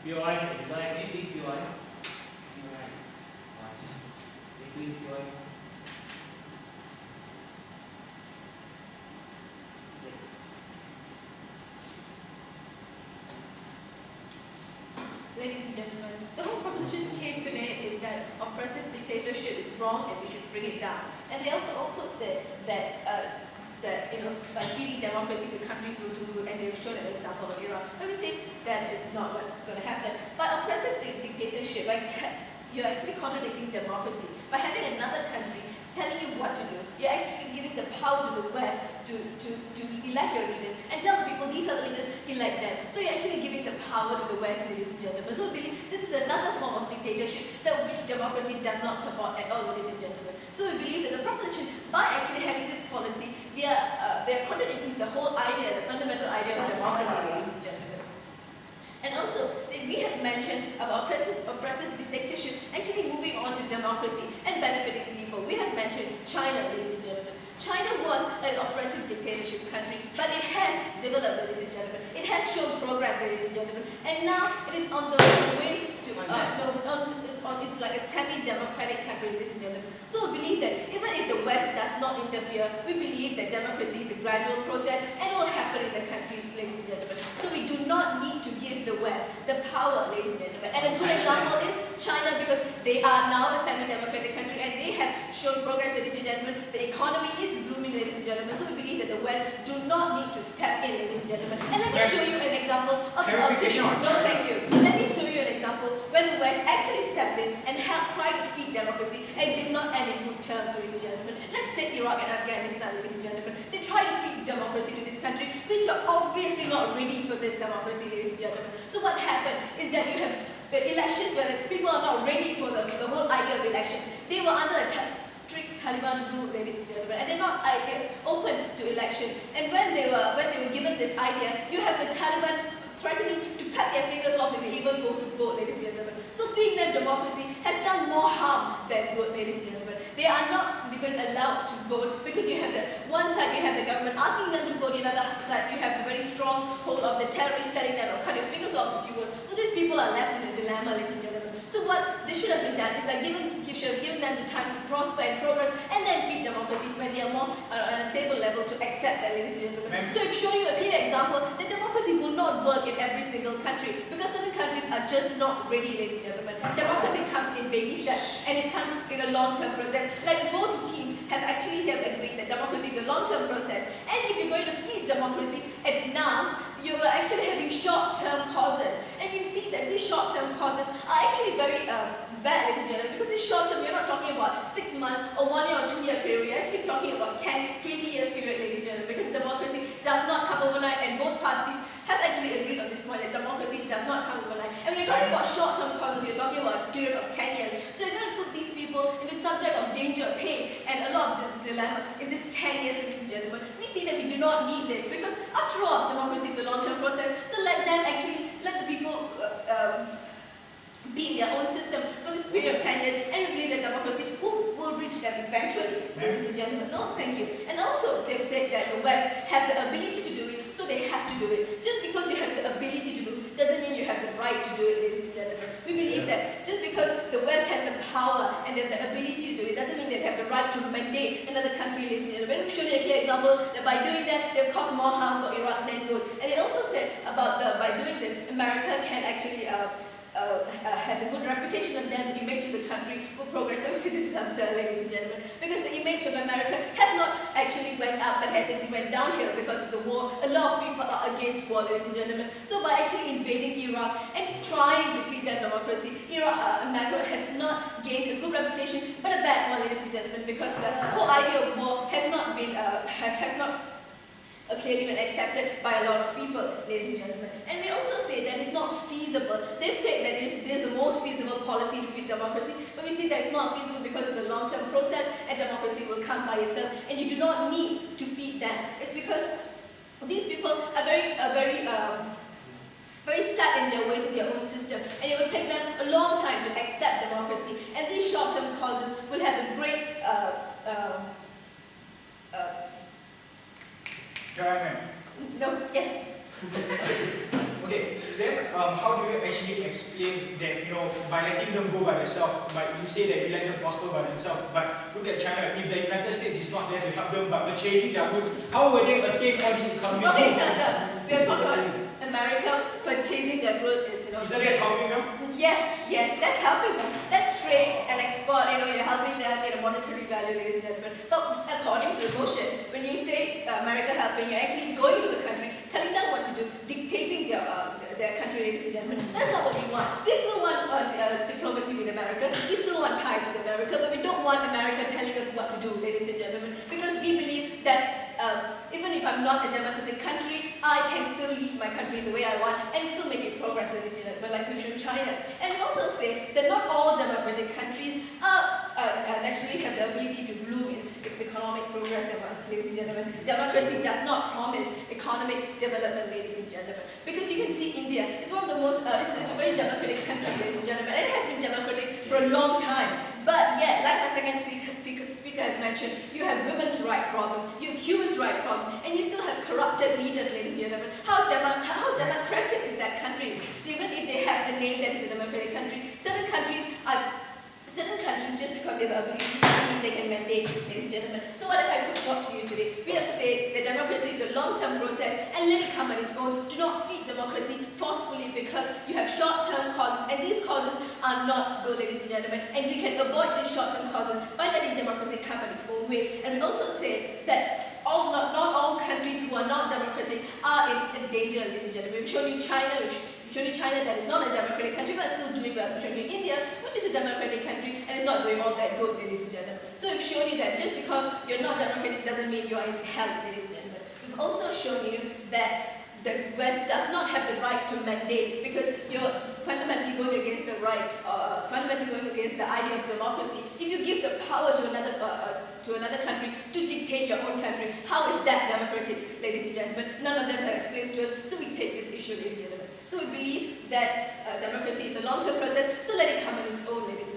POI, please POI. Please POI. Yes. Ladies and gentlemen, the whole proposition's case today is that oppressive dictatorship is wrong and we should bring it down. And they also said that by feeding democracy, the countries will do good, and they've shown an example of Iran. But we say that is not what's going to happen. By oppressive dictatorship, you're actually contradicting democracy. By having another country telling you what to do, you're actually giving the power to the West to elect your leaders and tell the people these are the leaders, elect them. So you're actually giving the power to the West, ladies and gentlemen. So we believe this is another form of dictatorship that which democracy does not support at all, ladies and gentlemen. So we believe that the proposition, by actually having this policy, they are contradicting the whole idea, the fundamental idea of democracy, ladies and gentlemen. And also, we have mentioned about oppressive dictatorship actually moving on to democracy and benefiting people. We have mentioned China, ladies and gentlemen. China was an oppressive dictatorship country, but it has developed, ladies and gentlemen. It has shown progress, ladies and gentlemen. And now it is on the ways to, it's like a semi-democratic country, ladies and gentlemen. So we believe that even if the West does not interfere, we believe that democracy is a gradual process and will happen in the countries, ladies and gentlemen. So we do not need to give the West the power, ladies and gentlemen. And a good example is China, because they are now a semi-democratic country and they have shown progress, ladies and gentlemen. The economy is blooming, ladies and gentlemen. So we believe that the West do not need to step in, ladies and gentlemen. And let me show you an example of no, thank you. Let me show you an example when the West actually stepped in and helped try to feed democracy and did not end in good terms, ladies and gentlemen. Let's take Iraq and Afghanistan, ladies and gentlemen. They try to feed democracy to this country, which are obviously not ready for this democracy, ladies and gentlemen. So what happened is that you have the elections where the people are not ready for the whole idea of elections. They were under a strict Taliban rule, ladies and gentlemen, and they're not open to elections. And when they were given this idea, you have the Taliban threatening to cut their fingers off if they even go to vote, ladies and gentlemen. So feeding them democracy has done more harm than good, ladies and gentlemen. They are not even allowed to vote because you have one side you have the government asking them to vote, the other side you have the very strong hold of the terrorists telling them, cut your fingers off if you vote. So these people are left in a dilemma, ladies and gentlemen. So what they should have been done is like should have given them the time to prosper and progress and then feed democracy when they are more on a stable level to accept that, ladies and gentlemen. So I've shown you a clear example that democracy will not work in every single country because certain countries are just not ready, ladies and gentlemen. Democracy comes in baby steps and it comes in a long-term process. Like both teams have agreed that democracy is a long-term process. And if you're going to feed democracy now, you are actually having short-term causes. And you see that these short-term causes are actually very bad, ladies and gentlemen, because this short-term, you're not talking about 6 months or 1 year or 2 year period. You're actually talking about 10, 20 years period, ladies and gentlemen, because democracy does not come overnight, and both parties have actually agreed on this point that democracy does not come overnight. And when you're talking about short-term causes, you're talking about a period of 10 years. So you're going to put these people in the subject of danger, pain, and a lot of dilemma in this 10 years, ladies and gentlemen. We see that we do not need this because after all, democracy is a long-term process. So let the people be in their own system for this period of 10 years, and we believe that democracy will reach them eventually, ladies and gentlemen. No, thank you. And also, they've said that the West have the ability to do it, so they have to do it. Just because you have the ability to do it doesn't mean you have the right to do it, ladies and gentlemen. We believe that just because the West has the power and they have the ability to do it doesn't mean they have the right to mandate another country, ladies and gentlemen. We've shown you a clear example that by doing that, they've caused more harm for Iraq than good. And they also said about by doing this, America can actually has a good reputation, and then the image of the country will progress. Let me say this is absurd, ladies and gentlemen, because the image of America has not actually went up, but has actually went downhill because of the war. A lot of people are against war, ladies and gentlemen. So by actually invading Iraq and trying to feed their democracy, America has not gained a good reputation, but a bad one, ladies and gentlemen, because the whole idea of war has not been clearly been accepted by a lot of people, ladies and gentlemen. And we also say that it's not feasible. They've said that it is the most feasible policy to feed democracy, but we see that it's not feasible because it's a long-term process and democracy will come by itself, and you do not need to feed them. It's because these people are very set in their ways in their own system, and it will take them a long time to accept democracy, and these short-term causes will have a great Can I? no, yes. Okay, then how do you actually explain that, you know, by letting them go by themselves, but you say that you let them prosper by themselves, but look at China, if the United States is not there to help them, but purchasing their goods, how will they attain all this economic Okay, growth? sir, we are talking about America purchasing their goods is, Isn't that helping them? Yes, that's helping them. That's trade and export, you're helping them in a monetary value, ladies and gentlemen. But according to the motion, when you say it's America helping, you're actually going to the country, telling them what to do, dictating their country, ladies and gentlemen. That's not what we want. We still want diplomacy with America. We still want ties with America, but we don't want America telling us what to do, ladies and gentlemen, because we believe that even if I'm not a democratic country, I can still lead my country the way I want and still make it progress, ladies and gentlemen, like we've shown China. And we also say that not all democratic countries actually have the ability to bloom in economic progress, ladies and gentlemen. Democracy does not promise economic development, ladies and gentlemen. Because you can see India is one of the most, it's a very democratic country, ladies and gentlemen, and it has been democratic for a long time. But yet, like my second speaker has mentioned, you have women's right problem, you have human right problem, and you still have corrupted leaders, ladies and gentlemen. How democratic is that country? Even if they have a name that is a democratic country, certain countries, just because they have ability, they can mandate, ladies and gentlemen. So what if I put forth to you today? We have said that democracy is a long-term process, and let it come on its own. Do not feed democracy forcefully because you have short-term causes, and these causes are not good, ladies and gentlemen. And we can avoid these short-term causes by letting democracy come on its own way. And we also say that not all countries who are not democratic are in danger, ladies and gentlemen. We've shown you China, that is not a democratic country but still doing well. We've shown you India, which is a democratic country and is not doing all that good, ladies and gentlemen. So we've shown you that just because you're not democratic doesn't mean you're in hell, ladies and gentlemen. We've also shown you that the West does not have the right to mandate because you're fundamentally going against the right, fundamentally going against the idea of democracy. If you give the power to another country to dictate your own country, how is that democratic, ladies and gentlemen? None of them have explained to us, so we take this issue, ladies and gentlemen. So we believe that democracy is a long-term process, so let it come on its own, ladies and gentlemen.